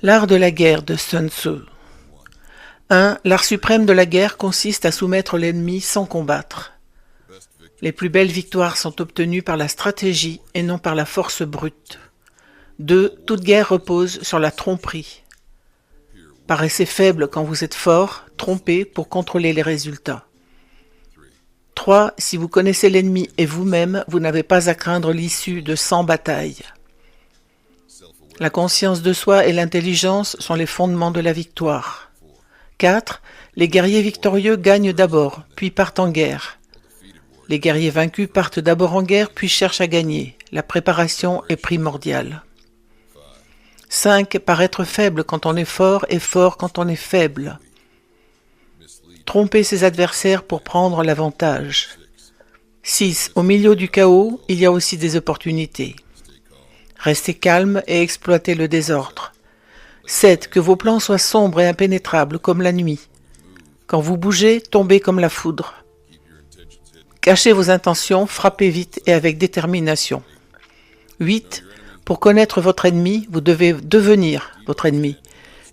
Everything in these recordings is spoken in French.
L'art de la guerre de Sun Tzu. 1. L'art suprême de la guerre consiste à soumettre l'ennemi sans combattre. Les plus belles victoires sont obtenues par la stratégie et non par la force brute. 2. Toute guerre repose sur la tromperie. Paraissez faible quand vous êtes fort, trompez pour contrôler les résultats. 3. Si vous connaissez l'ennemi et vous-même, vous n'avez pas à craindre l'issue de 100 batailles. La conscience de soi et l'intelligence sont les fondements de la victoire. 4. Les guerriers victorieux gagnent d'abord, puis partent en guerre. Les guerriers vaincus partent d'abord en guerre, puis cherchent à gagner. La préparation est primordiale. 5. Paraître faible quand on est fort et fort quand on est faible. Tromper ses adversaires pour prendre l'avantage. 6. Au milieu du chaos, il y a aussi des opportunités. Restez calme et exploitez le désordre. 7. Que vos plans soient sombres et impénétrables comme la nuit. Quand vous bougez, tombez comme la foudre. Cachez vos intentions, frappez vite et avec détermination. 8. Pour connaître votre ennemi, vous devez devenir votre ennemi.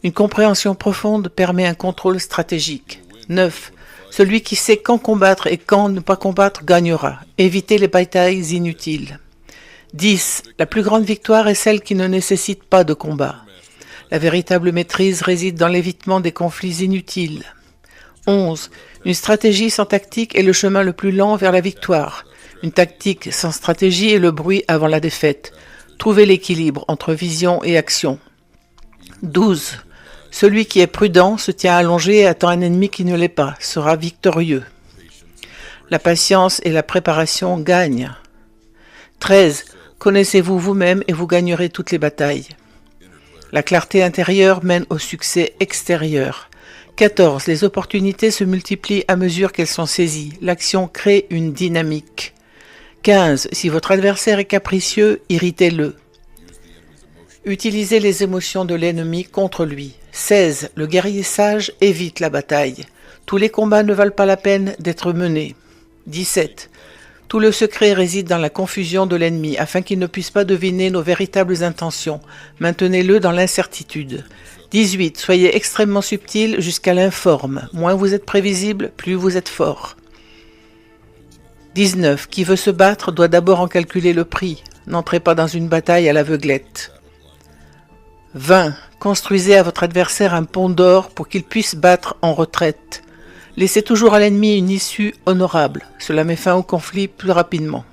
Une compréhension profonde permet un contrôle stratégique. 9. Celui qui sait quand combattre et quand ne pas combattre gagnera. Évitez les batailles inutiles. 10. La plus grande victoire est celle qui ne nécessite pas de combat. La véritable maîtrise réside dans l'évitement des conflits inutiles. 11. Une stratégie sans tactique est le chemin le plus lent vers la victoire. Une tactique sans stratégie est le bruit avant la défaite. Trouvez l'équilibre entre vision et action. 12. Celui qui est prudent se tient allongé et attend un ennemi qui ne l'est pas, sera victorieux. La patience et la préparation gagnent. 13. Connaissez-vous vous-même et vous gagnerez toutes les batailles. La clarté intérieure mène au succès extérieur. 14. Les opportunités se multiplient à mesure qu'elles sont saisies. L'action crée une dynamique. 15. Si votre adversaire est capricieux, irritez-le. Utilisez les émotions de l'ennemi contre lui. 16. Le guerrier sage évite la bataille. Tous les combats ne valent pas la peine d'être menés. 17. Tout le secret réside dans la confusion de l'ennemi, afin qu'il ne puisse pas deviner nos véritables intentions. Maintenez-le dans l'incertitude. 18. Soyez extrêmement subtil jusqu'à l'informe. Moins vous êtes prévisible, plus vous êtes fort. 19. Qui veut se battre doit d'abord en calculer le prix. N'entrez pas dans une bataille à l'aveuglette. 20. Construisez à votre adversaire un pont d'or pour qu'il puisse battre en retraite. Laissez toujours à l'ennemi une issue honorable. Cela met fin au conflit plus rapidement.